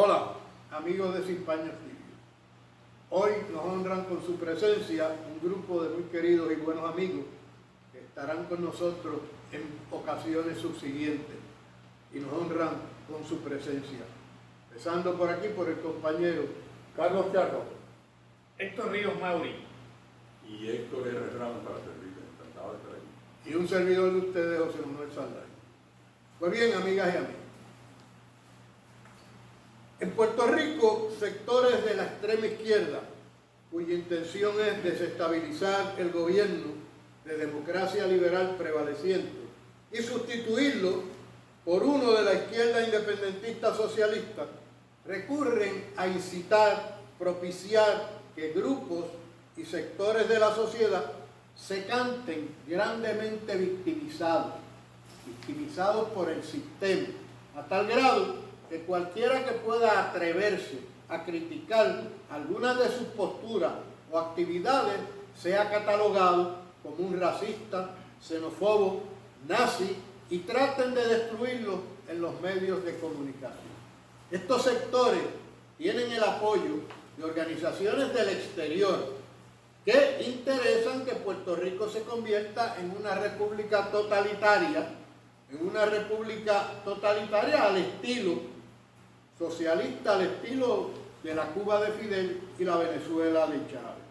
Hola, amigos de Sin Paños TV. Hoy nos honran con su presencia un grupo de muy queridos y buenos amigos que estarán con nosotros en ocasiones subsiguientes y nos honran con su presencia. Empezando por aquí por el compañero Carlos Charro, Héctor Ríos Mauri y Héctor R. Ramos para servirle. Encantado de estar aquí. y un servidor de ustedes, José Manuel Saldaña. Pues bien, amigas y amigos, en Puerto Rico, sectores de la extrema izquierda, cuya intención es desestabilizar el gobierno de democracia liberal prevaleciente y sustituirlo por uno de la izquierda independentista socialista, recurren a incitar, propiciar que grupos y sectores de la sociedad se canten grandemente victimizados por el sistema, a tal grado que cualquiera que pueda atreverse a criticar algunas de sus posturas o actividades sea catalogado como un racista, xenófobo, nazi y traten de destruirlo en los medios de comunicación. Estos sectores tienen el apoyo de organizaciones del exterior que interesan que Puerto Rico se convierta en una república totalitaria, al estilo socialista, al estilo de la Cuba de Fidel y la Venezuela de Chávez.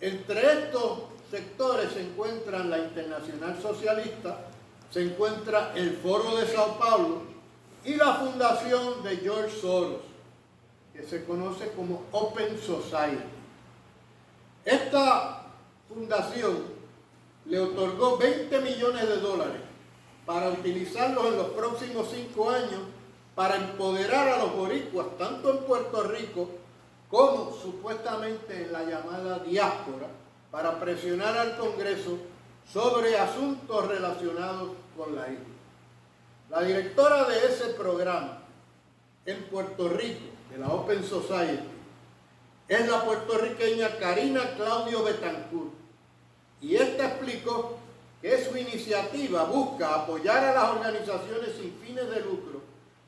Entre estos sectores se encuentran la Internacional Socialista, se encuentra el Foro de Sao Paulo y la fundación de George Soros, que se conoce como Open Society. Esta fundación le otorgó $20 millones para utilizarlos en los próximos 5 años para empoderar a los boricuas, tanto en Puerto Rico como supuestamente en la llamada diáspora, para presionar al Congreso sobre asuntos relacionados con la isla. La directora de ese programa en Puerto Rico, de la Open Society, es la puertorriqueña Karina Claudio Betancourt, y esta explicó que su iniciativa busca apoyar a las organizaciones sin fines de lucro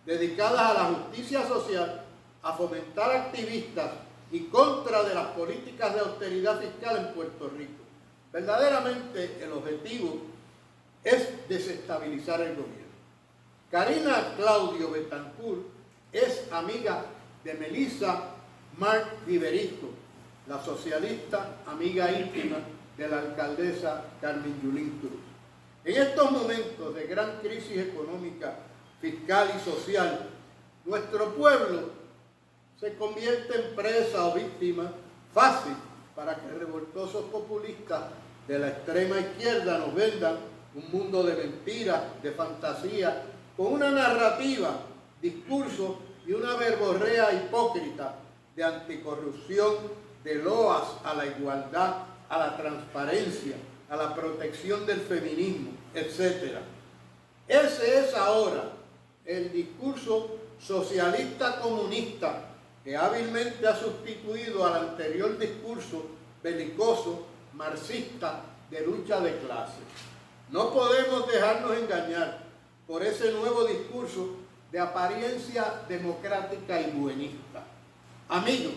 dedicadas a la justicia social, a fomentar activistas y contra de las políticas de austeridad fiscal en Puerto Rico. Verdaderamente el objetivo es desestabilizar el gobierno. Karina Claudio Betancourt es amiga de Melissa Mark Viverisco, la socialista amiga íntima de la alcaldesa Carmen Yulín Cruz. En estos momentos de gran crisis económica, fiscal y social, nuestro pueblo se convierte en presa o víctima fácil para que revoltosos populistas de la extrema izquierda nos vendan un mundo de mentiras, de fantasía, con una narrativa, discurso y una verborrea hipócrita de anticorrupción, de loas a la igualdad, a la transparencia, a la protección del feminismo, etc. Ese es ahora el discurso socialista comunista que hábilmente ha sustituido al anterior discurso belicoso, marxista, de lucha de clases. No podemos dejarnos engañar por ese nuevo discurso de apariencia democrática y buenista. Amigos,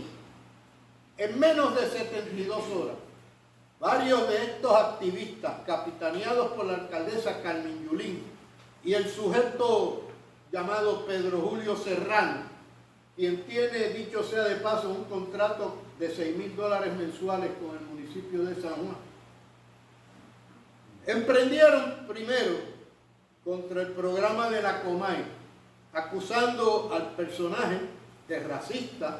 en menos de 72 horas, varios de estos activistas, capitaneados por la alcaldesa Carmen Yulín y el sujeto llamado Pedro Julio Serrano, quien tiene, dicho sea de paso, un contrato de $6,000 mensuales con el municipio de San Juan, emprendieron primero contra el programa de la Comay, acusando al personaje de racista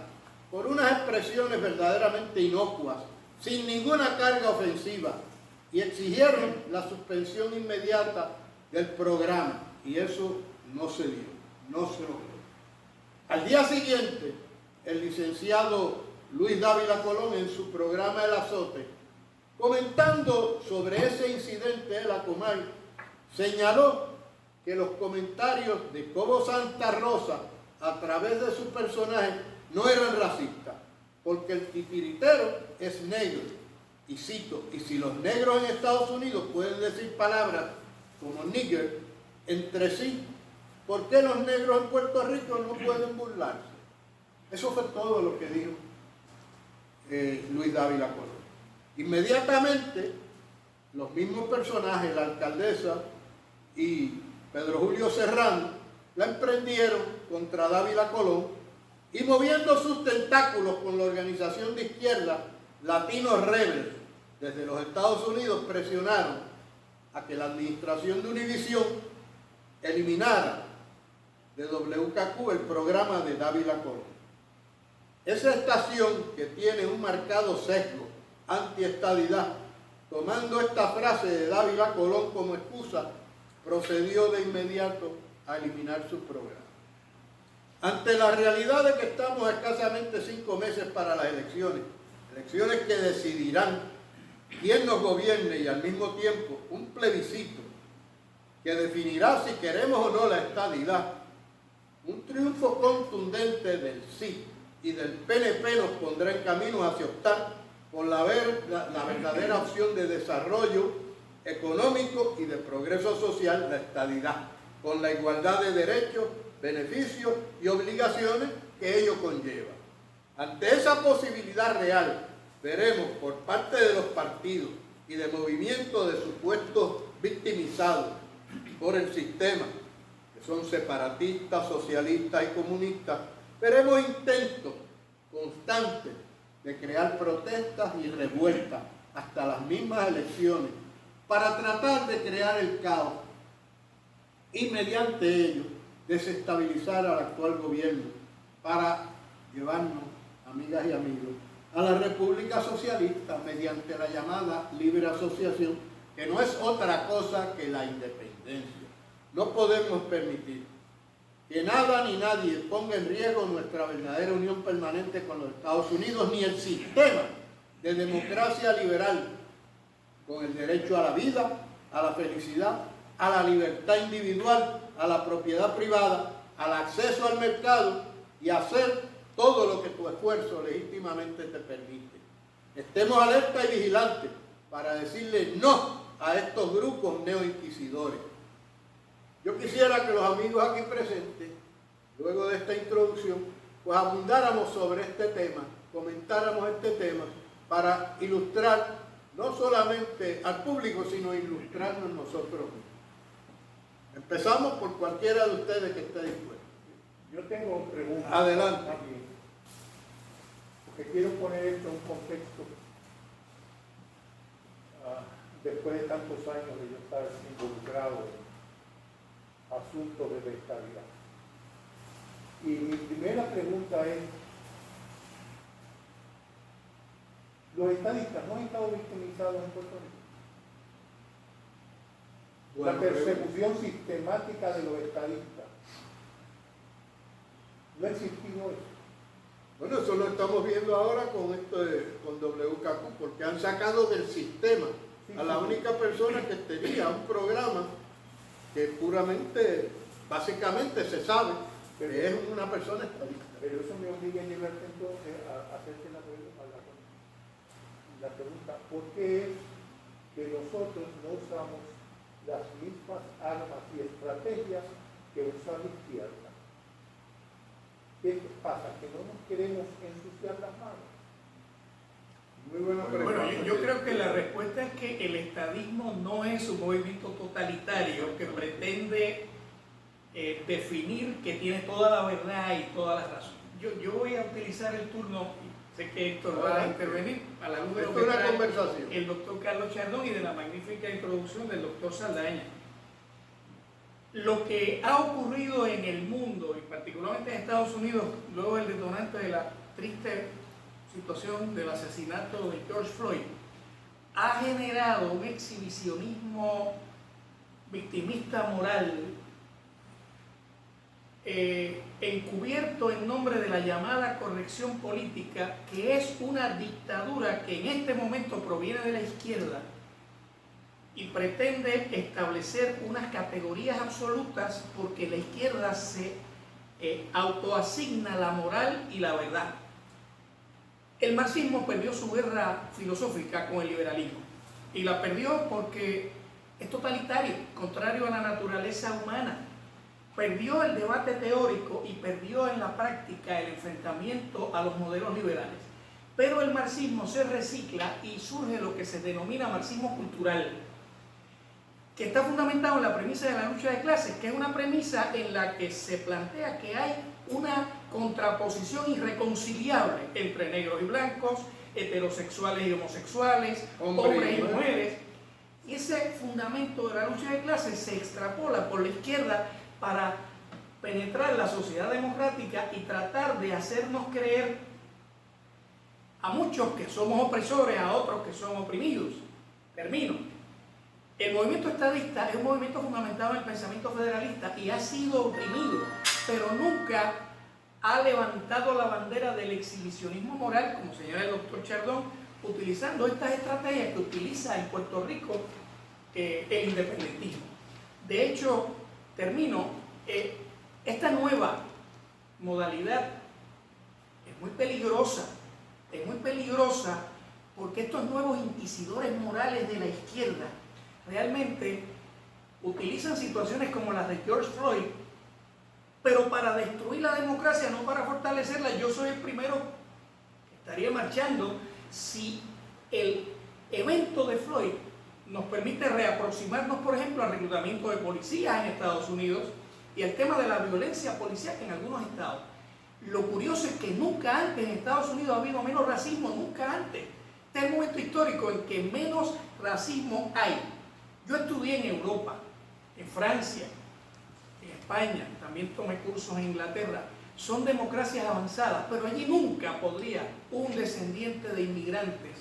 por unas expresiones verdaderamente inocuas, sin ninguna carga ofensiva, y exigieron la suspensión inmediata del programa, y eso no se dio, no se logró. Al día siguiente, el licenciado Luis Dávila Colón, en su programa El Azote, comentando sobre ese incidente de la Comay, señaló que los comentarios de Cobo Santa Rosa a través de su personaje no eran racistas, porque el titiritero es negro, y cito, y si los negros en Estados Unidos pueden decir palabras como nigger entre sí, ¿por qué los negros en Puerto Rico no pueden burlarse? Eso fue todo lo que dijo Luis Dávila Colón. Inmediatamente, los mismos personajes, la alcaldesa y Pedro Julio Serrano, la emprendieron contra Dávila Colón y moviendo sus tentáculos con la organización de izquierda Latinos Rebels desde los Estados Unidos, presionaron a que la administración de Univisión eliminara de WKQ el programa de Dávila Colón. Esa estación, que tiene un marcado sesgo antiestadidad, tomando esta frase de Dávila Colón como excusa, procedió de inmediato a eliminar su programa. Ante la realidad de que estamos a escasamente 5 meses para las elecciones que decidirán quién nos gobierne, y al mismo tiempo un plebiscito que definirá si queremos o no la estadidad, un triunfo contundente del sí y del PNP nos pondrá en camino hacia optar por la verdadera opción de desarrollo económico y de progreso social, la estadidad, con la igualdad de derechos, beneficios y obligaciones que ello conlleva. Ante esa posibilidad real, veremos por parte de los partidos y de movimientos de supuestos victimizados por el sistema, que son separatistas, socialistas y comunistas, veremos intentos constantes de crear protestas y revueltas hasta las mismas elecciones para tratar de crear el caos y mediante ello desestabilizar al actual gobierno para llevarnos, amigas y amigos, a la República Socialista mediante la llamada libre asociación, que no es otra cosa que la independencia. No podemos permitir que nada ni nadie ponga en riesgo nuestra verdadera unión permanente con los Estados Unidos, ni el sistema de democracia liberal, con el derecho a la vida, a la felicidad, a la libertad individual, a la propiedad privada, al acceso al mercado y a hacer todo lo que tu esfuerzo legítimamente te permite. Estemos alerta y vigilantes para decirle no a estos grupos neoinquisidores. Yo quisiera que los amigos aquí presentes, luego de esta introducción, pues abundáramos sobre este tema, comentáramos este tema para ilustrar no solamente al público, sino ilustrarnos nosotros mismos. Empezamos por cualquiera de ustedes que esté dispuesto. Yo tengo preguntas. Adelante. También, porque quiero poner esto en un contexto después de tantos años de yo estar involucrado en asuntos de la estabilidad. Y mi primera pregunta es, ¿los estadistas no han estado victimizados en Puerto Rico? Bueno, la persecución sistemática de los estadistas. ¿No ha existido eso? Bueno, eso lo estamos viendo ahora con WKQ, porque han sacado del sistema a la única persona que tenía un programa que puramente, básicamente se sabe que es una persona estadista. Pero eso me obliga a llevarte entonces a hacerte la pregunta, ¿por qué es que nosotros no usamos las mismas armas y estrategias que usa la izquierda? ¿Qué pasa? ¿Que no nos queremos ensuciar las manos? Muy buena pregunta. Bueno, yo creo que la respuesta es que el estadismo no es un movimiento totalitario que pretende definir que tiene toda la verdad y toda la razón. Yo voy a utilizar el turno, y sé que Héctor va a intervenir a la luz de lo que trae el doctor Carlos Chardón y de la magnífica introducción del doctor Saldaña. Lo que ha ocurrido en el mundo, y particularmente en Estados Unidos, luego del detonante de la triste situación del asesinato de George Floyd, ha generado un exhibicionismo victimista moral encubierto en nombre de la llamada corrección política, que es una dictadura que en este momento proviene de la izquierda y pretende establecer unas categorías absolutas porque la izquierda se autoasigna la moral y la verdad. El marxismo perdió su guerra filosófica con el liberalismo y la perdió porque es totalitario, contrario a la naturaleza humana. perdió el debate teórico y perdió en la práctica el enfrentamiento a los modelos liberales. Pero el marxismo se recicla y surge lo que se denomina marxismo cultural, que está fundamentado en la premisa de la lucha de clases, que es una premisa en la que se plantea que hay una contraposición irreconciliable entre negros y blancos, heterosexuales y homosexuales, hombres y mujeres. Y ese fundamento de la lucha de clases se extrapola por la izquierda para penetrar la sociedad democrática y tratar de hacernos creer a muchos que somos opresores, a otros que son oprimidos. Termino. El movimiento estadista es un movimiento fundamentado en el pensamiento federalista y ha sido oprimido, pero nunca ha levantado la bandera del exhibicionismo moral, como señala el doctor Chardón, utilizando estas estrategias que utiliza en Puerto Rico el independentismo. De hecho, termino, esta nueva modalidad es muy peligrosa porque estos nuevos inquisidores morales de la izquierda realmente utilizan situaciones como las de George Floyd, pero para destruir la democracia, no para fortalecerla. Yo soy el primero que estaría marchando si el evento de Floyd nos permite reaproximarnos, por ejemplo, al reclutamiento de policías en Estados Unidos y al tema de la violencia policial en algunos estados. Lo curioso es que nunca antes en Estados Unidos ha habido menos racismo, nunca antes. Este es el momento histórico en que menos racismo hay. Yo estudié en Europa, en Francia, en España, también tomé cursos en Inglaterra. Son democracias avanzadas, pero allí nunca podría un descendiente de inmigrantes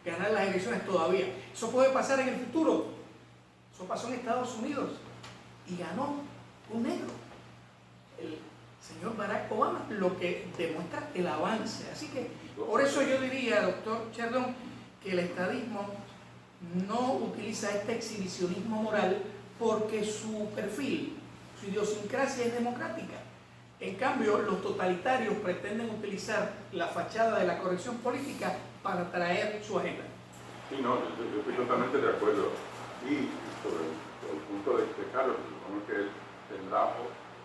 ganar las elecciones todavía. Eso puede pasar en el futuro. Eso pasó en Estados Unidos y ganó un negro, el señor Barack Obama, lo que demuestra el avance. Así que por eso yo diría, doctor Chardón, que el estadismo no utiliza este exhibicionismo moral porque su perfil, su idiosincrasia es democrática. En cambio, los totalitarios pretenden utilizar la fachada de la corrección política para traer su agenda. Sí, no, yo estoy totalmente de acuerdo. Y sobre el punto de Carlos, supongo que él tendrá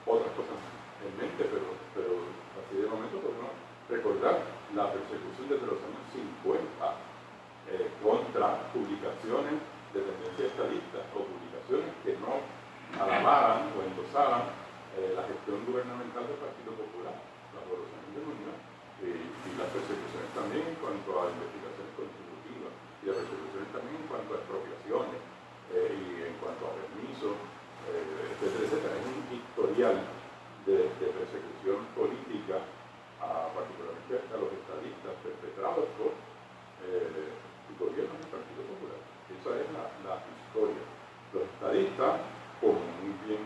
otras cosas en mente, pero así de momento podemos recordar la persecución desde los años 50 contra publicaciones de tendencia estadista o publicaciones que no alabaran o endosaran la gestión gubernamental del Partido Popular, la Revolución de Muñoz, y las persecuciones también en cuanto a investigaciones contributivas y las persecuciones también en cuanto a expropiaciones y en cuanto a permisos, etcétera, etcétera. Es un historial de persecución política, particularmente a los estadistas, perpetrados por gobiernos del Partido Popular. Esa es la historia. Los estadistas, como muy bien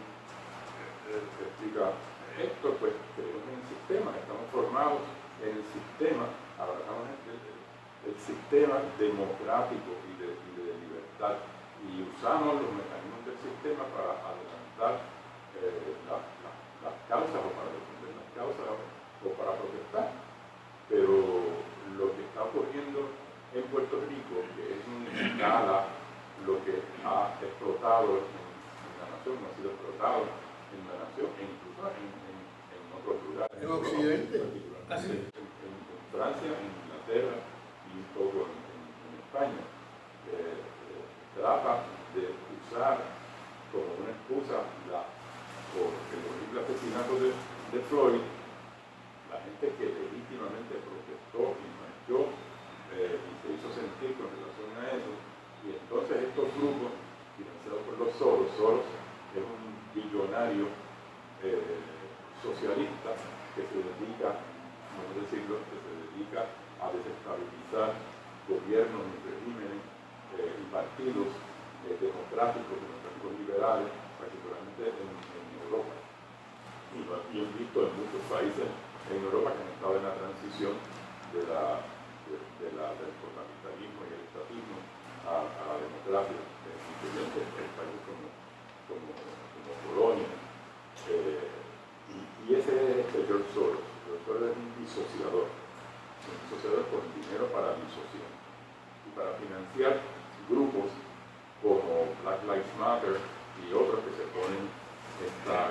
explica Héctor, pues creemos en el sistema, estamos formados en el sistema, abrazamos el sistema democrático y de libertad, y usamos los mecanismos del sistema para adelantar las causas o para defender las causas o para protestar. Pero lo que está ocurriendo en Puerto Rico, que es una escala lo que ha explotado en la nación, ha sido explotado en la nación e incluso en otros lugares. En Occidente. En Francia, en Inglaterra y un poco en España. Trata de usar como una excusa por el horrible asesinato de Floyd, la gente que legítimamente protestó y marchó y se hizo sentir con relación a eso, y entonces estos grupos financiados por los Soros es un billonario socialista que se dedica, vamos a decirlo, que se dedica a desestabilizar gobiernos y regímenes y partidos democráticos liberales, particularmente en Europa. Y han visto en muchos países en Europa que han estado en la transición del totalitarismo y el estatismo a la democracia, incluyendo en países como Polonia. Y ese es George Soros. George Soros es un disociador con dinero para disociar y para financiar grupos como Black Lives Matter y otros que se ponen esta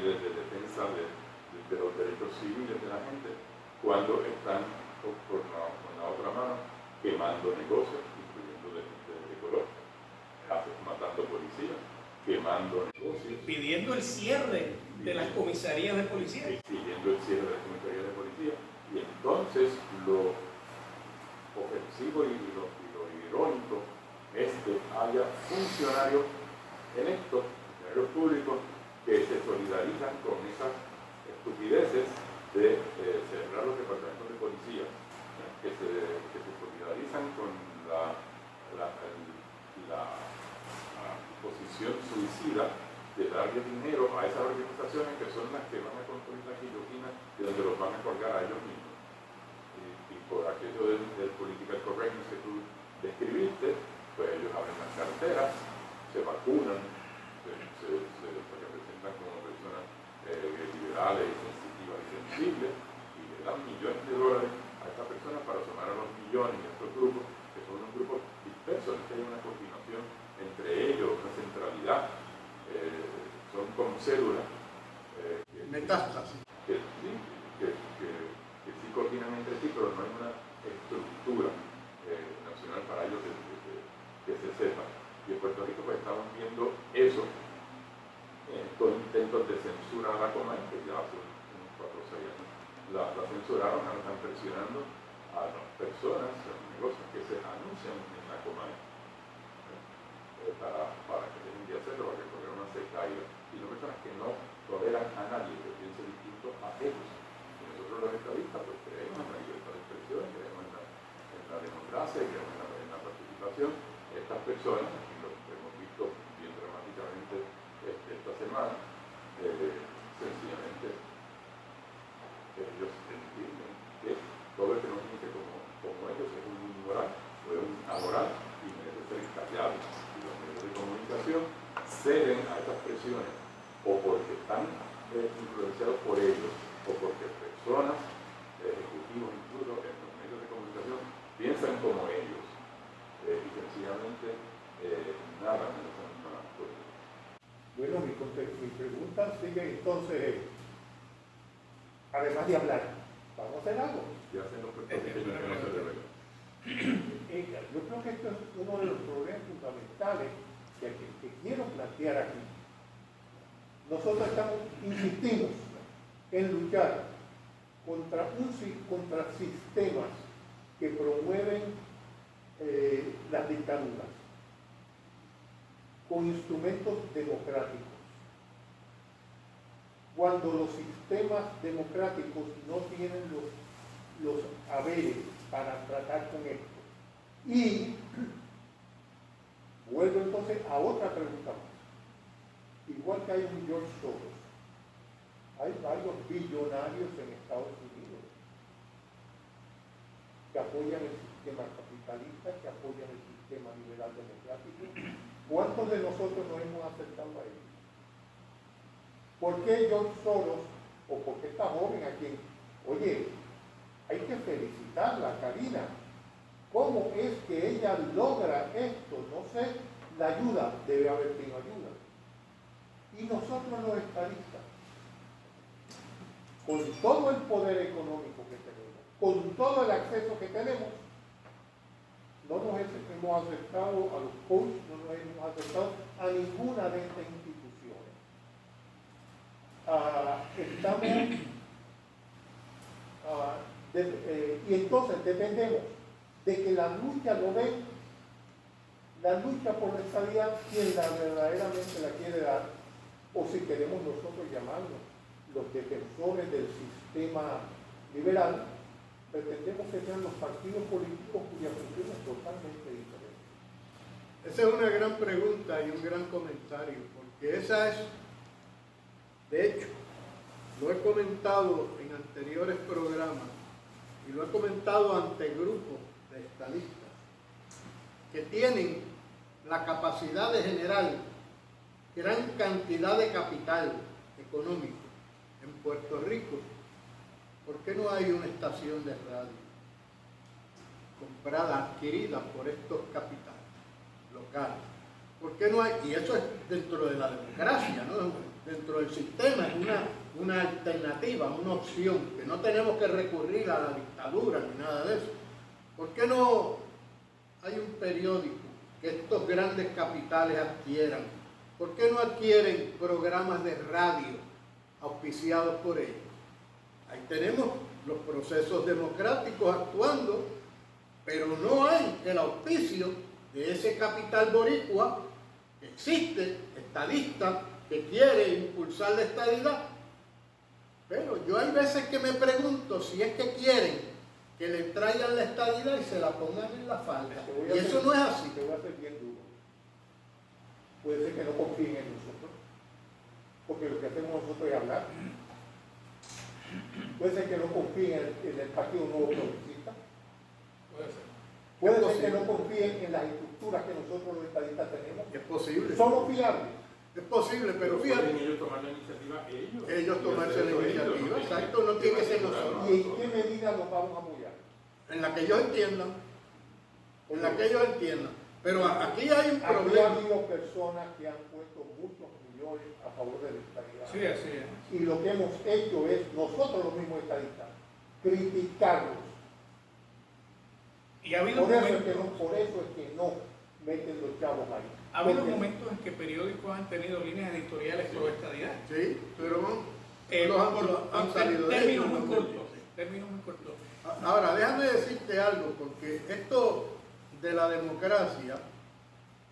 de defensa de los derechos civiles de la gente cuando están con la otra mano quemando negocios, incluyendo de gente de color, matando policías, quemando negocios, pidiendo el cierre de las comisarías de policía. exigiendo el cierre de las comisarías de policía. Y entonces lo ofensivo y lo irónico es que haya funcionarios electos, funcionarios públicos, que se solidarizan con esas estupideces de cerrar los departamentos de policía, que se solidarizan con la posición suicida de darle dinero a esas organizaciones que son las que van a construir la guillotina y donde los van a colgar a ellos mismos. Y por aquello del political correctness que tú describiste, pues ellos abren las carteras, se vacunan, se representan como personas liberales y sensitivas y sensibles, y le dan millones de dólares a estas personas para sumar a los millones de estos grupos, que son unos grupos dispersos, que hay una coordinación entre ellos, una centralidad, son como células Metástasis. que sí coordinan entre sí, pero no hay una estructura nacional para ellos que se sepa. Y en Puerto Rico pues estamos viendo eso, con intentos de censura a la Comay, que ya hace unos 4 o 6 años la censuraron, ahora están presionando a las personas, a los negocios que se anuncian en la Comay para que dejen de hacerlo, para que el programa se caiga. Y son personas que no toleran a nadie que piense distinto a ellos. Y nosotros los estadistas pues creemos en la libertad de expresión, creemos en la democracia, creemos en la participación. Estas personas, y lo hemos visto bien dramáticamente esta semana, sencillamente ellos entienden que todo el que no piense como ellos es un inmoral o es un amoral y merece ser callado. Y los medios de comunicación ceden a estas presiones o porque están influenciados por ellos o porque personas, ejecutivos incluso en los medios de comunicación, piensan como ellos y sencillamente nada menos que una cosa. Bueno, mi pregunta sigue entonces, además de hablar, ¿vamos a hacer algo? Y hacen los puertorriqueños que no se revelan. Yo creo que esto es uno de los problemas fundamentales que quiero plantear aquí. Nosotros insistimos en luchar contra sistemas que promueven las dictaduras con instrumentos democráticos. Cuando los sistemas democráticos no tienen los haberes para tratar con esto. Y vuelvo entonces a otra pregunta más. Igual que hay un George Soros, hay varios billonarios en Estados Unidos que apoyan el sistema capitalista, que apoyan el sistema liberal democrático. ¿Cuántos de nosotros nos hemos acercado a ellos? ¿Por qué George Soros, o por qué esta joven a quien, oye, hay que felicitarla, Karina? ¿Cómo es que ella logra esto? No sé, la ayuda, debe haber tenido ayuda. Y nosotros los estadistas, con todo el poder económico que tenemos, con todo el acceso que tenemos, no nos hemos acercado a los coaches, no nos hemos acercado a ninguna de estas instituciones. Y entonces dependemos de que la lucha lo den, la lucha por la estabilidad, quien verdaderamente la quiere dar, o si queremos nosotros llamarnos los defensores del sistema liberal, pretendemos que sean los partidos políticos cuya función es totalmente diferente. Esa es una gran pregunta y un gran comentario, porque esa es, de hecho, lo he comentado en anteriores programas y lo he comentado ante grupos de estadistas que tienen la capacidad de generar gran cantidad de capital económico en Puerto Rico. ¿Por qué no hay una estación de radio comprada, adquirida por estos capitales locales? ¿Por qué no hay? Y eso es dentro de la democracia, ¿no? Dentro del sistema es una alternativa, una opción, que no tenemos que recurrir a la dictadura ni nada de eso. ¿Por qué no hay un periódico que estos grandes capitales adquieran? ¿Por qué no adquieren programas de radio auspiciados por ellos? Ahí tenemos los procesos democráticos actuando, pero no hay el auspicio de ese capital boricua que existe, estadista, que quiere impulsar la estadidad. Pero yo hay veces que me pregunto si es que quieren que le traigan la estadidad y se la pongan en la falda. Y eso no es así. Te voy a hacer bien duro. Puede ser que no confíen en nosotros, porque lo que hacemos nosotros es hablar. Puede ser que no confíen en el Partido Nuevo Progresista. Puede ser que no confíen en las estructuras que nosotros los estadistas tenemos. Es posible. Somos fiables. Es posible, pero fíjate. ¿Pueden ellos tomar la iniciativa? Ellos tomarse la iniciativa, exacto, no tiene que ser nosotros. ¿Y en qué medida los vamos a apoyar? En la que ellos entiendan. En la que ellos entiendan. Pero aquí hay un Aquí ha problema. habido personas que han puesto muchos millones a favor de la estadidad. Sí, así es. Y lo que hemos hecho es, nosotros los mismos estadistas, criticarlos. Y ha habido Por eso momentos, es que no meten los chavos ahí. ha habido Porque momentos en que periódicos han tenido líneas editoriales pro estadidad. Sí, pero han Por salido de términos ellos, muy ¿no? cortos. Términos muy cortos. Ahora, déjame decirte algo, porque esto de la democracia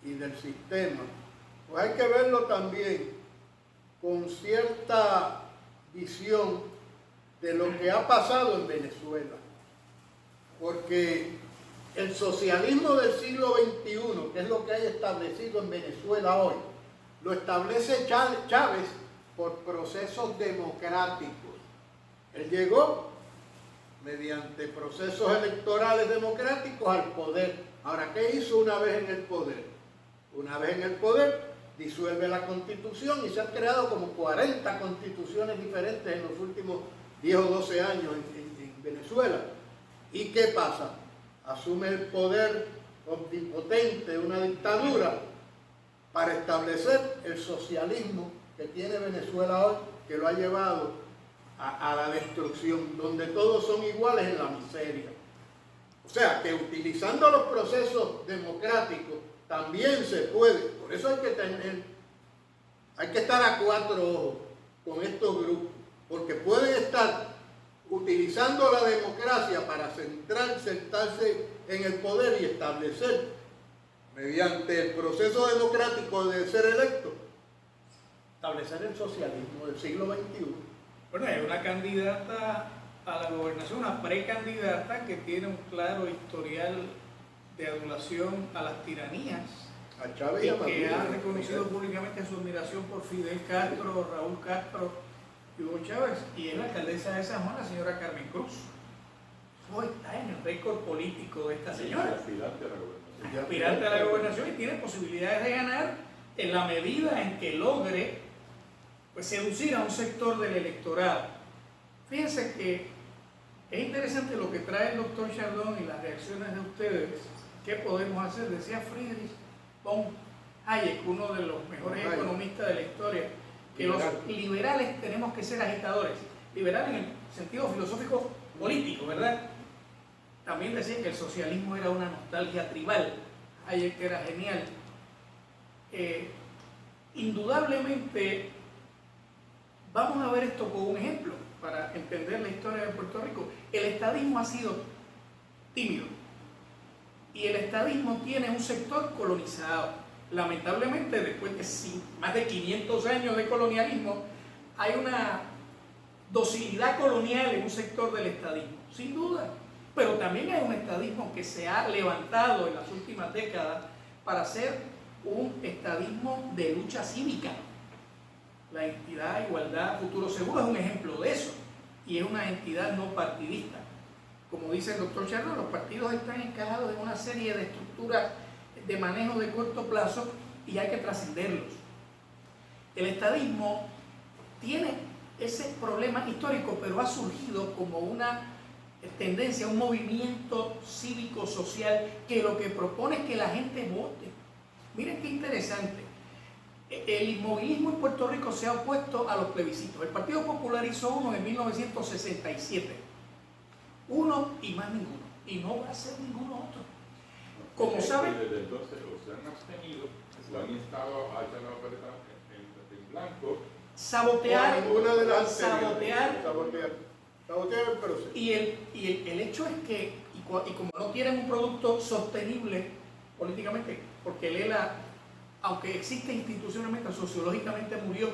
y del sistema, pues hay que verlo también con cierta visión de lo que ha pasado en Venezuela. Porque el socialismo del siglo XXI, que es lo que hay establecido en Venezuela hoy, lo establece Chávez por procesos democráticos. Él llegó mediante procesos electorales democráticos al poder. Ahora, ¿qué hizo una vez en el poder? Una vez en el poder, disuelve la Constitución y se han creado como 40 constituciones diferentes en los últimos 10 o 12 años en Venezuela. ¿Y qué pasa? Asume el poder omnipotente, una dictadura, para establecer el socialismo que tiene Venezuela hoy, que lo ha llevado a la destrucción, donde todos son iguales en la miseria. O sea, que utilizando los procesos democráticos también se puede. Por eso hay que estar a cuatro ojos con estos grupos, porque pueden estar utilizando la democracia para sentarse en el poder y establecer, mediante el proceso democrático de ser electo, establecer el socialismo del siglo XXI. Bueno, hay una candidata a la gobernación, una precandidata que tiene un claro historial de adulación a las tiranías A Chávez y y a que Maduro. ha reconocido públicamente su admiración por Fidel Castro, Raúl Castro y Hugo Chávez, y es la alcaldesa de San Juan, la señora Carmen Cruz. Hoy está en el récord político de esta señora. Aspirante a la gobernación. Aspirante a la gobernación y tiene posibilidades de ganar en la medida en que logre pues, seducir a un sector del electorado. Fíjense que es interesante lo que trae el doctor Chardón y las reacciones de ustedes. ¿Qué podemos hacer? Decía Friedrich von Hayek, uno de los mejores economistas de la historia, que los liberales tenemos que ser agitadores. Liberal en el sentido filosófico político, ¿verdad? También decía que el socialismo era una nostalgia tribal. Hayek era genial. Indudablemente, vamos a ver esto como un ejemplo para entender la historia de Puerto Rico. El estadismo ha sido tímido y el estadismo tiene un sector colonizado. Lamentablemente, después de más de 500 años de colonialismo, hay una docilidad colonial en un sector del estadismo, sin duda. Pero también hay un estadismo que se ha levantado en las últimas décadas para ser un estadismo de lucha cívica. La entidad Igualdad Futuro Seguro es un ejemplo de eso, y es una entidad no partidista. Como dice el doctor Chardón, los partidos están encajados en una serie de estructuras de manejo de corto plazo y hay que trascenderlos. El estadismo tiene ese problema histórico, pero ha surgido como una tendencia, un movimiento cívico-social que lo que propone es que la gente vote. Miren qué interesante. El inmovilismo en Puerto Rico se ha opuesto a los plebiscitos. El Partido Popular hizo uno en 1967. Uno y más ninguno. Y no va a ser ninguno otro. Como saben, desde entonces o se han abstenido, o han estado a echar la oferta en blanco. sabotear, Ninguna de las sabotear el proceso. Y el hecho es que, y como no tienen un producto sostenible políticamente, porque Lela, aunque existe institucionalmente, sociológicamente murió,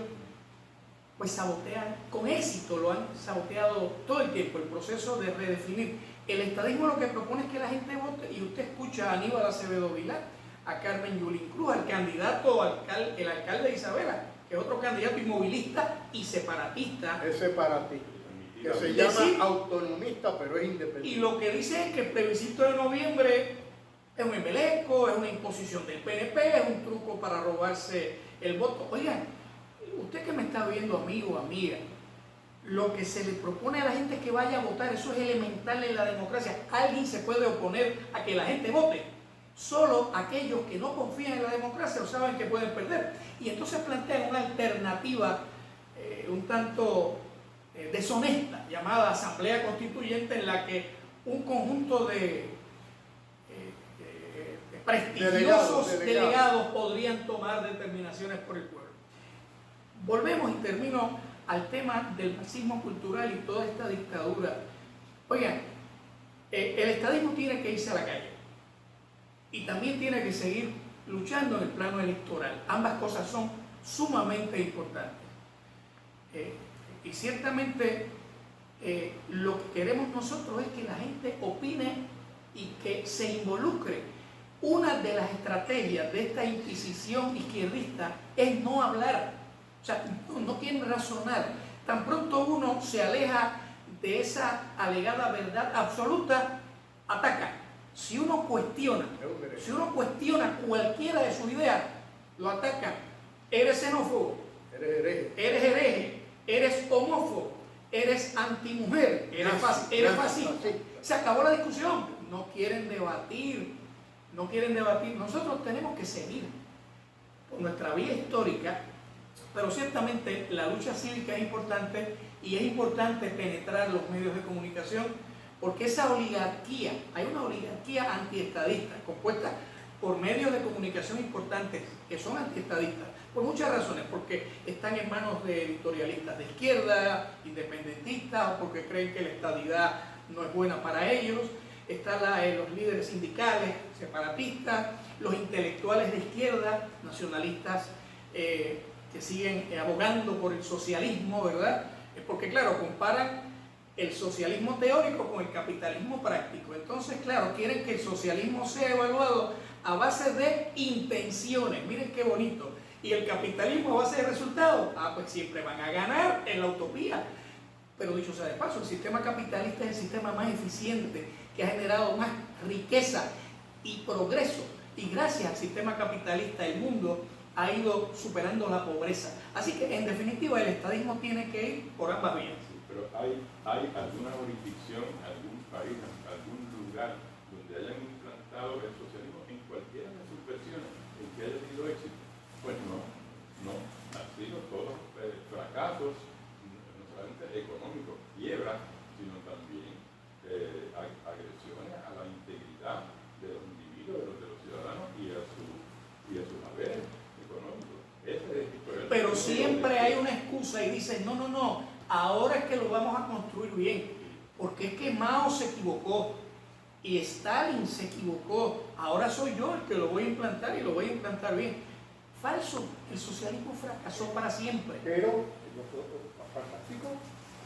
pues sabotean, con éxito lo han saboteado todo el tiempo, el proceso de redefinir. El estadismo lo que propone es que la gente vote, y usted escucha a Aníbal Acevedo Vilá, a Carmen Yulín Cruz, al candidato, el alcalde de Isabela, que es otro candidato inmovilista y separatista. Es separatista, que se llama autonomista, pero es independiente. Y lo que dice es que el plebiscito de noviembre es un embeleco, es una imposición del PNP, es un truco para robarse el voto. Oigan, usted que me está viendo, amigo o amiga, lo que se le propone a la gente es que vaya a votar, eso es elemental en la democracia. ¿Alguien se puede oponer a que la gente vote? Solo aquellos que no confían en la democracia o saben que pueden perder. Y entonces plantean una alternativa un tanto deshonesta, llamada Asamblea Constituyente, en la que un conjunto de prestigiosos delegados podrían tomar determinaciones por el pueblo. Volvemos y termino al tema del marxismo cultural y toda esta dictadura. Oigan, el estadismo tiene que irse a la calle y también tiene que seguir luchando en el plano electoral. Ambas cosas son sumamente importantes. Y ciertamente lo que queremos nosotros es que la gente opine y que se involucre. Una de las estrategias de esta inquisición izquierdista es no hablar, o sea, no quieren razonar. Tan pronto uno se aleja de esa alegada verdad absoluta, ataca. Si uno cuestiona cualquiera de sus ideas, lo ataca. Eres xenófobo, eres hereje, eres homófobo, eres antimujer, eres fascista. Se acabó la discusión. No quieren debatir. Nosotros tenemos que seguir por nuestra vía histórica, pero ciertamente la lucha cívica es importante y es importante penetrar los medios de comunicación, porque esa oligarquía, hay una oligarquía antiestadista compuesta por medios de comunicación importantes que son antiestadistas, por muchas razones, porque están en manos de editorialistas de izquierda, independentistas, o porque creen que la estadidad no es buena para ellos. Están los líderes sindicales, separatistas, los intelectuales de izquierda, nacionalistas que siguen abogando por el socialismo, ¿verdad? Porque claro, comparan el socialismo teórico con el capitalismo práctico. Entonces, claro, quieren que el socialismo sea evaluado a base de intenciones. Miren qué bonito. Y el capitalismo a base de resultados. Pues siempre van a ganar en la utopía. Pero dicho sea de paso, el sistema capitalista es el sistema más eficiente, que ha generado más riqueza y progreso. Y gracias al sistema capitalista el mundo ha ido superando la pobreza. Así que, en definitiva, el estadismo tiene que ir por ambas vías. Sí, pero hay alguna jurisdicción, algún país, algún lugar donde hayan implantado el socialismo en cualquiera de sus versiones en que haya tenido éxito. Pues no. Han sido todos fracasos, no solamente económicos, quiebras, sino también agresiones a la integridad de los individuos, de los ciudadanos y a sus haberes económicos. Pero siempre hay una excusa y dicen, no, ahora es que lo vamos a construir bien, porque es que Mao se equivocó y Stalin se equivocó, ahora soy yo el que lo voy a implantar y lo voy a implantar bien. Falso, el socialismo fracasó para siempre. Pero nosotros, fantástico,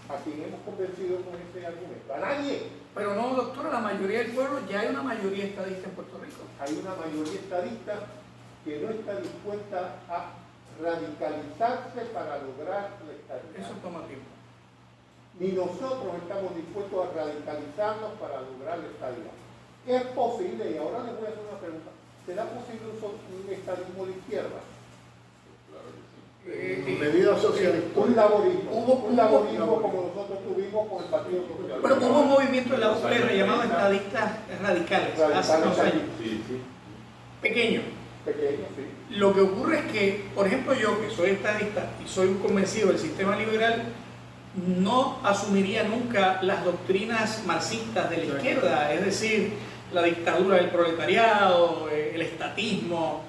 ¿a quién hemos convencido con ese argumento? A nadie. Pero no, doctora, la mayoría del pueblo, ya hay una mayoría estadista en Puerto Rico. Hay una mayoría estadista que no está dispuesta a radicalizarse para lograr la estadidad. Eso toma tiempo. Ni nosotros estamos dispuestos a radicalizarnos para lograr la estadidad. Es posible, y ahora les voy a hacer una pregunta, ¿será posible un estadismo de izquierda? Claro que sí. Medida socialista. Un laborismo, Hubo como nosotros tuvimos con el Partido Socialista. Pero hubo un movimiento en la UPR llamado estadistas radicales hace unos años. Sí. Pequeño, pequeños, sí. Lo que ocurre es que, por ejemplo, yo que soy estadista y soy un convencido del sistema liberal, no asumiría nunca las doctrinas marxistas de la izquierda, es decir, la dictadura del proletariado, el estatismo,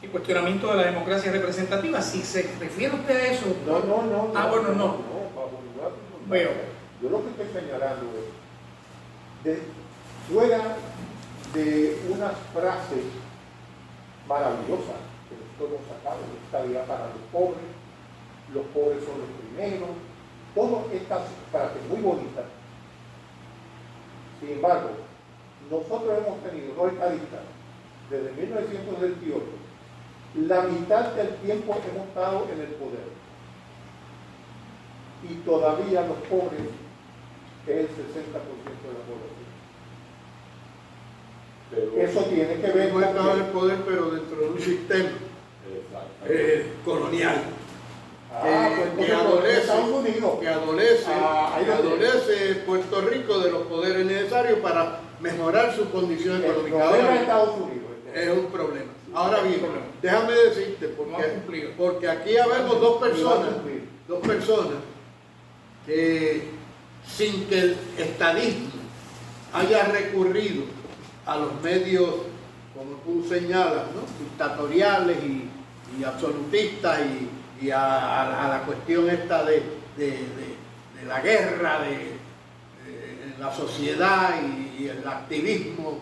el cuestionamiento de la democracia representativa. Si se refiere usted a eso... No. Bueno, no. Bajo ninguna circunstancia. Veo. Yo lo que estoy señalando es, fuera de unas frases maravillosas que nosotros hemos sacado, estabilidad para los pobres son los primeros, todas estas frases muy bonitas. Sin embargo, nosotros hemos tenido, los estadistas, desde 1928, la mitad del tiempo hemos estado en el poder. Y todavía los pobres es el 60% de la población. Pero, Eso tiene que ver Hemos estado en el con... poder, pero dentro de un sistema colonial. pues que entonces, Estados Unidos. adolece Puerto Rico de los poderes necesarios para mejorar su condición El económica. problema Ahora de Estados Unidos. es un problema. Ahora bien, déjame decirte, No ha cumplido. porque aquí habemos dos Y va a personas cumplir. que sin que el estadismo haya recurrido a los medios, como tú señalas, ¿no?, dictatoriales y absolutistas y a la cuestión esta de la guerra en la sociedad y el activismo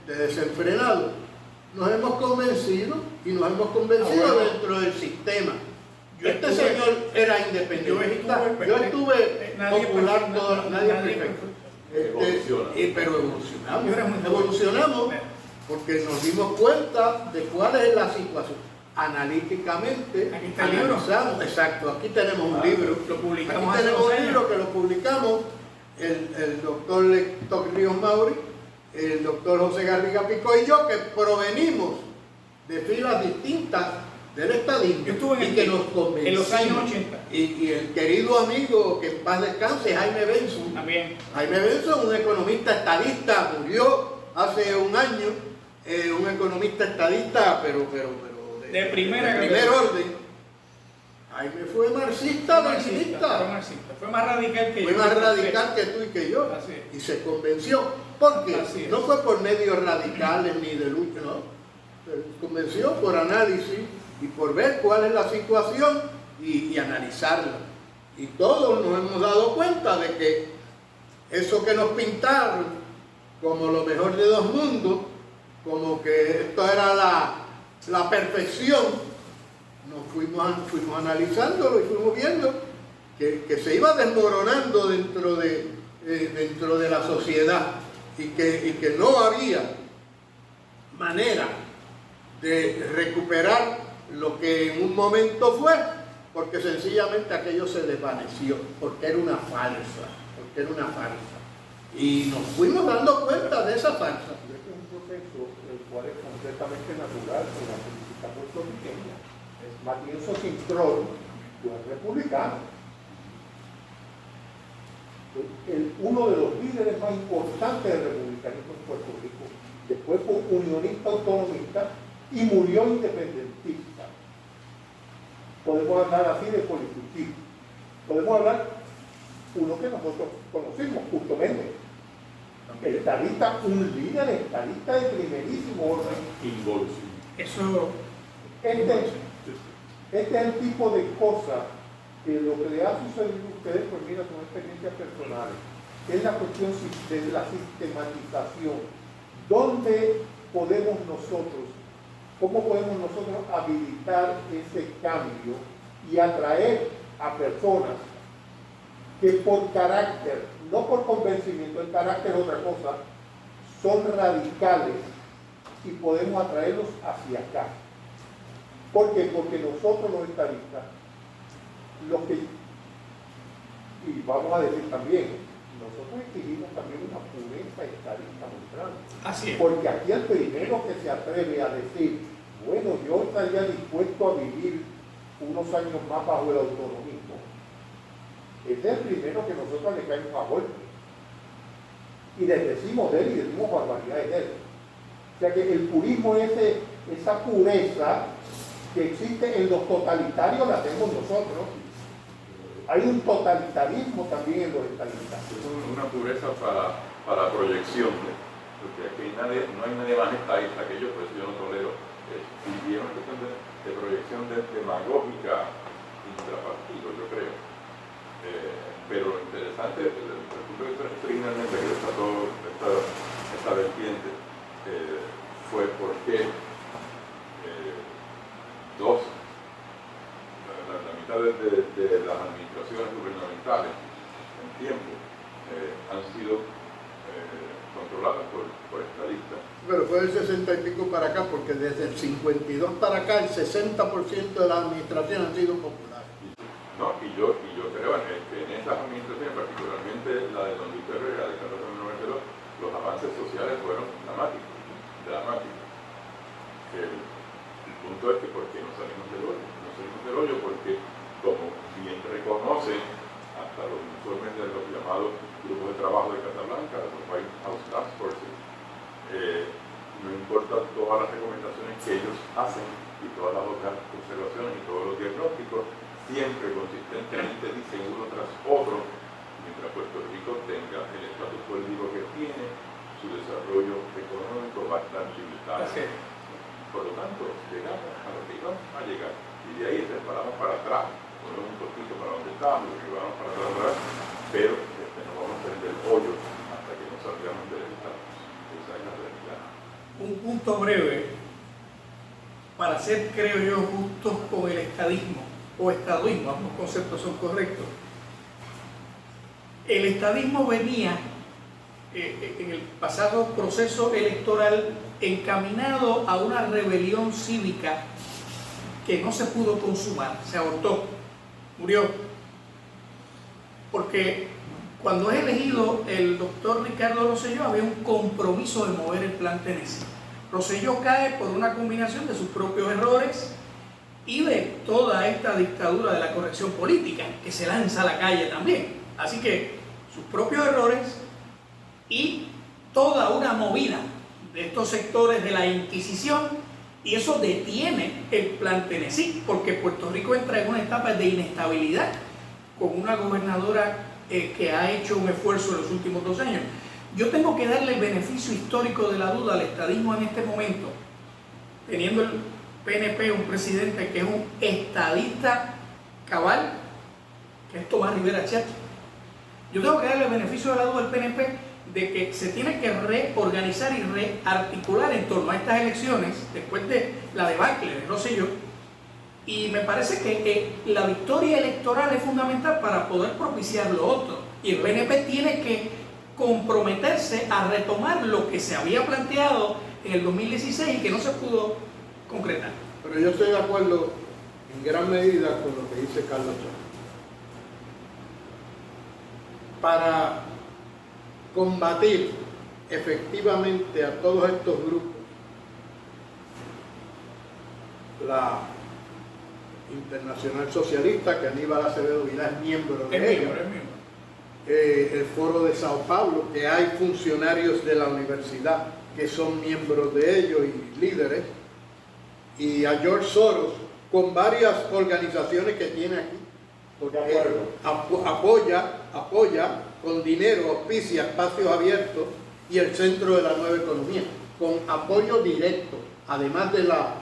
desenfrenado, nos hemos convencido y nos hemos convencido dentro del sistema. Este señor era independentista, yo estuve popular, nadie es perfecto. Pero evolucionamos porque nos dimos cuenta de cuál es la situación. Analíticamente, Aquí está el libro. analizamos, exacto, aquí tenemos un libro, Lo publicamos aquí hace tenemos 2 un años. libro que lo publicamos el doctor Lector Ríos Mauri, el doctor José Garriga Picó y yo, que provenimos de filas distintas del estadismo. Yo estuve y que nos convencimos. en los años 80. Y el querido amigo, que en paz descanse, Jaime Benson. También. Jaime Benson, un economista estadista, murió hace un año, un economista estadista, pero De primer orden. Jaime fue marxista, leninista. Fue más radical que yo. Fue más radical que tú y que yo. Así es. Y se convenció. ¿Por qué? Así es. No fue por medios radicales ni de lucha, no. Se convenció por análisis y por ver cuál es la situación y analizarla. Y todos nos hemos dado cuenta de que eso que nos pintaron como lo mejor de dos mundos, como que esto era la perfección, nos fuimos analizándolo y fuimos viendo que se iba desmoronando dentro de la sociedad y que no había manera de recuperar lo que en un momento fue, porque sencillamente aquello se desvaneció, porque era una farsa, Y nos fuimos dando cuenta de esa farsa. Este es un proceso el cual es completamente natural en la política puertorriqueña. Matienzo Cintrón fue republicano. Uno de los líderes más importantes del republicanismo en Puerto Rico. Después fue unionista autonomista y murió independentista. Podemos hablar así de politicismo. Podemos hablar uno que nosotros conocimos, Justo Méndez. El estadista, un líder estadista de primerísimo orden. Involución. Eso. Este es el tipo de cosas que lo que le ha sucedido a ustedes, pues mira, son experiencias personales. Es la cuestión de la sistematización. ¿Dónde podemos nosotros, cómo podemos nosotros habilitar ese cambio y atraer a personas que por carácter, no por convencimiento, el carácter es otra cosa, son radicales y podemos atraerlos hacia acá? ¿Por qué? Porque nosotros los estadistas, y vamos a decir también, nosotros exigimos también una pureza estadista muy grande. Así es. Porque aquí el primero que se atreve a decir, bueno, yo estaría dispuesto a vivir unos años más bajo el autonomismo, ese es el primero que nosotros le caemos a golpe. Y les decimos de él y decimos barbaridades de él. O sea que el purismo ese esa pureza que existe en los totalitarios la tenemos nosotros. Hay un totalitarismo también en los estadistas. Es una pureza para proyección, porque aquí no hay nadie más estadista que yo, pues yo no tolero. Y es una cuestión de proyección demagógica intrapartido, yo creo. Pero lo interesante, desde el punto de vista estrictamente que está toda esta vertiente, fue porque la mitad de las administraciones gubernamentales en tiempo han sido controladas por estadistas. Pero fue del 60 y pico para acá, porque desde el 52 para acá el 60% de las administraciones han sido populares. No, y yo creo que en esas administraciones, particularmente la de Don Luis Herrera, de 1492, los avances sociales fueron dramáticos. El punto es que ¿por qué no salimos del hoyo? No salimos del hoyo porque, como bien reconocen hasta los informes de los llamados grupos de trabajo de Casablanca, de los White House Task Forces, no importa todas las recomendaciones que ellos hacen y todas las otras observaciones y todos los diagnósticos, siempre consistentemente dicen uno tras otro, mientras Puerto Rico tenga el estatus político que tiene, su desarrollo económico va a estar limitado. Por lo tanto, llegamos a lo que íbamos a llegar y de ahí paramos para atrás, ponemos un poquito para donde estamos, y vamos para atrás, pero no vamos a salir del hoyo hasta que nos salgamos del estatus. Esa es la realidad. Un punto breve para ser, creo yo, justos con el estadismo o estaduismo, ambos conceptos son correctos. El estadismo venía en el pasado proceso electoral encaminado a una rebelión cívica que no se pudo consumar, se abortó, murió. Porque cuando es elegido el doctor Ricardo Rosselló había un compromiso de mover el plan Tennessee. Rosselló cae por una combinación de sus propios errores y de toda esta dictadura de la corrección política que se lanza a la calle también. Así que sus propios errores y toda una movida de estos sectores de la Inquisición, y eso detiene el plan Tennessee, porque Puerto Rico entra en una etapa de inestabilidad con una gobernadora que ha hecho un esfuerzo en los últimos 2 años. Yo tengo que darle el beneficio histórico de la duda al estadismo en este momento, teniendo el PNP un presidente que es un estadista cabal, que es Tomás Rivera Chatz. Yo tengo que darle el beneficio de la duda al PNP de que se tiene que reorganizar y rearticular en torno a estas elecciones después de la debacle de Rosselló, y me parece que la victoria electoral es fundamental para poder propiciar lo otro, y el PNP tiene que comprometerse a retomar lo que se había planteado en el 2016 y que no se pudo concretar. Pero yo estoy de acuerdo en gran medida con lo que dice Carlos Chávez. Para combatir efectivamente a todos estos grupos, la Internacional Socialista, que Aníbal Acevedo Vilá es miembro de ella, el Foro de Sao Paulo, que hay funcionarios de la universidad que son miembros de ellos y líderes, y a George Soros, con varias organizaciones que tiene aquí, porque apoya con dinero, auspicia espacios abiertos y el Centro de la Nueva Economía, con apoyo directo, además de la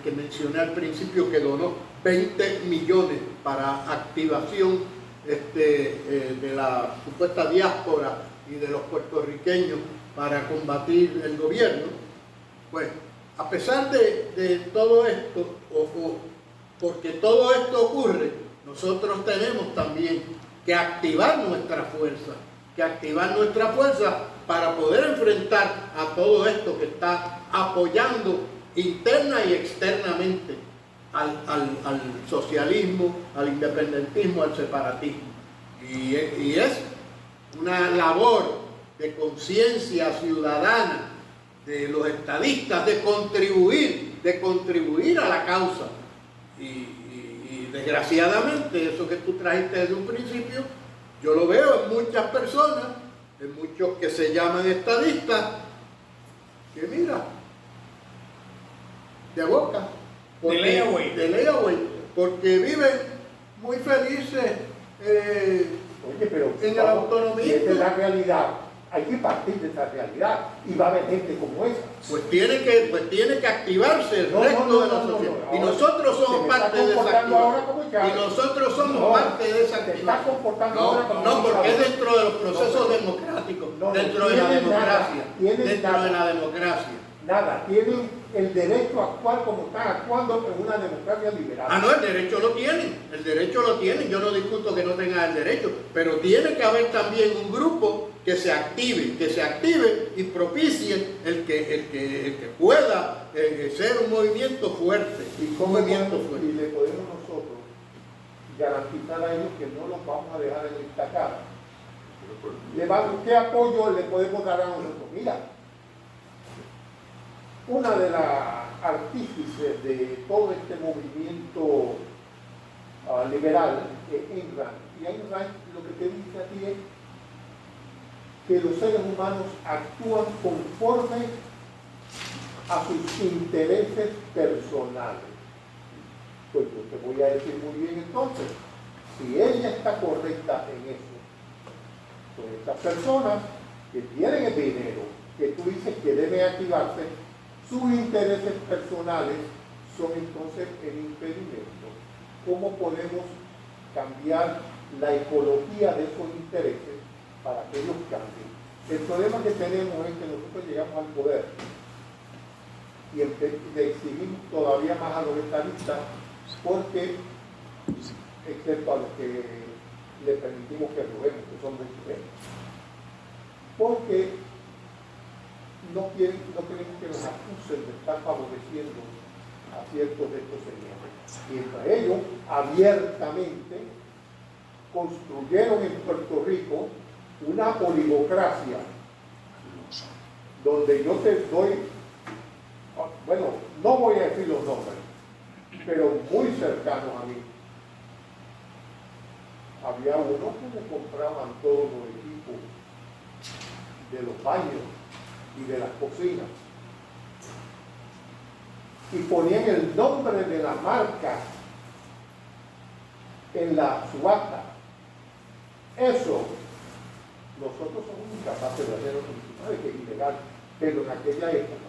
que mencioné al principio, que donó 20 millones para activación de la supuesta diáspora y de los puertorriqueños para combatir el gobierno. Pues, a pesar de todo esto, porque todo esto ocurre, nosotros tenemos también que activar nuestra fuerza para poder enfrentar a todo esto que está apoyando interna y externamente al socialismo, al independentismo, al separatismo. Y es una labor de conciencia ciudadana de los estadistas de contribuir a la causa. Y desgraciadamente, eso que tú trajiste desde un principio, yo lo veo en muchas personas, en muchos que se llaman estadistas, que mira, De layaway. De layaway, porque viven muy felices Oye, pero en el vamos, autonomía. y esa es la realidad. Hay que partir de esa realidad y va a haber gente como esa. Pues tiene que activarse el No, resto no, de la no, sociedad. no. Y nosotros somos Se me está parte de esa comportando ahora activación. como ya. Y nosotros somos No, parte de esa te está activación. comportando ahora como No, porque es dictador. dentro de los procesos democráticos, No, no dentro de la tienen nada, democracia, tienen dentro nada. de la democracia. Nada, tienen el derecho a actuar como están actuando en una democracia liberal. Ah, no, el derecho lo tienen, yo no discuto que no tengan el derecho, pero tiene que haber también un grupo que se active y propicie el que pueda ser un movimiento fuerte, ¿Y un cómo movimiento podemos- fuerte. y le podemos nosotros garantizar a ellos que no los vamos a dejar en esta cara? ¿Qué apoyo le podemos dar a nosotros? Mira, una de las artífices de todo este movimiento liberal es Ayn Rand. Y Ayn Rand lo que te dice a ti es que los seres humanos actúan conforme a sus intereses personales. Pues yo te voy a decir muy bien entonces, si ella está correcta en eso, pues estas personas que tienen el dinero, que tú dices que deben activarse, sus intereses personales son entonces el impedimento. ¿Cómo podemos cambiar la ecología de esos intereses para que ellos cambien? El problema que tenemos es que nosotros llegamos al poder y le exigimos todavía más a los estadistas porque, excepto a los que le permitimos que robemos, que son muy buenos, porque no queremos que nos acusen de estar favoreciendo a ciertos de estos señores. Y entre ellos, abiertamente, construyeron en Puerto Rico una oligocracia, donde yo te doy, bueno, no voy a decir los nombres, pero muy cercanos a mí. Había uno que le compraban todos los equipos de los baños y de las cocinas y ponían el nombre de la marca en la subasta. Eso nosotros somos incapaces de hacerlo, sabe que es ilegal, pero en aquella época,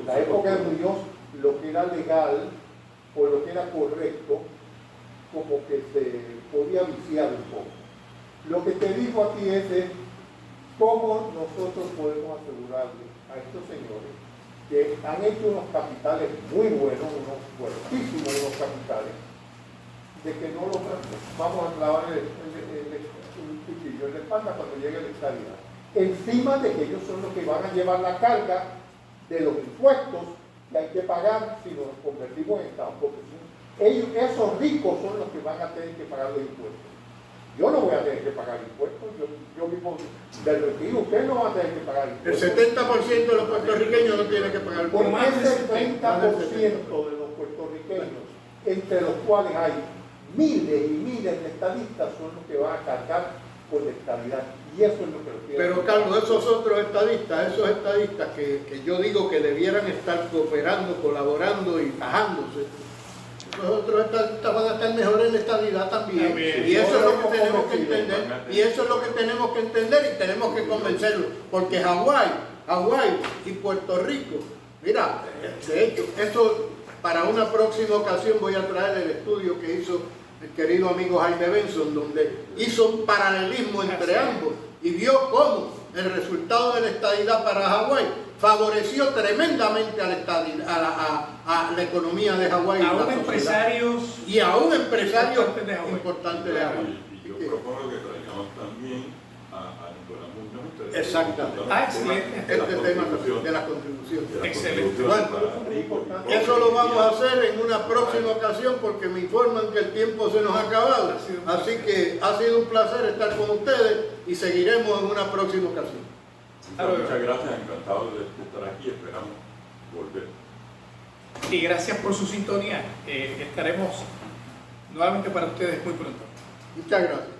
en la época de Muñoz, lo que era legal o lo que era correcto como que se podía viciar un poco. Lo que te digo a ti es cómo nosotros podemos asegurarle a estos señores que han hecho unos capitales muy buenos, unos fuertísimos unos capitales, de que no los vamos a clavar un cuchillo en la espalda cuando llegue la estabilidad. Encima de que ellos son los que van a llevar la carga de los impuestos que hay que pagar si nos convertimos en Estado. Porque ellos, esos ricos son los que van a tener que pagar los impuestos. Yo no voy a tener que pagar impuestos, yo mismo del retiro, usted no va a tener que pagar impuestos. El 70% de los puertorriqueños no tienen que pagar Por impuestos. más del 30% de los puertorriqueños, entre los cuales hay miles y miles de estadistas, son los que van a cargar por la estabilidad. Y eso es lo que lo quiero. Pero Carlos, esos otros estadistas, que yo digo que debieran estar cooperando, colaborando y bajándose, los otros estadistas van a estar mejor en la estabilidad también. Y eso es lo que tenemos que entender. Y eso es lo que tenemos que entender y tenemos que convencerlos. Porque Hawái y Puerto Rico, mira, de hecho, eso para una próxima ocasión voy a traer el estudio que hizo el querido amigo Jaime Benson, donde hizo un paralelismo entre ambos y vio cómo el resultado de la estadidad para Hawái favoreció tremendamente a la economía de Hawái y aún empresarios importantes de Hawái. Y yo propongo que traigamos también a Nicolás Muñoz. Exactamente. Excelente. Este tema de la contribución. Excelente. Bueno, eso lo vamos a hacer en una próxima ocasión porque me informan que el tiempo se nos ha acabado. Así que ha sido un placer estar con ustedes y seguiremos en una próxima ocasión. Muchas gracias, encantado de estar aquí, esperamos volver. Y gracias por su sintonía. Estaremos nuevamente para ustedes muy pronto. Muchas gracias.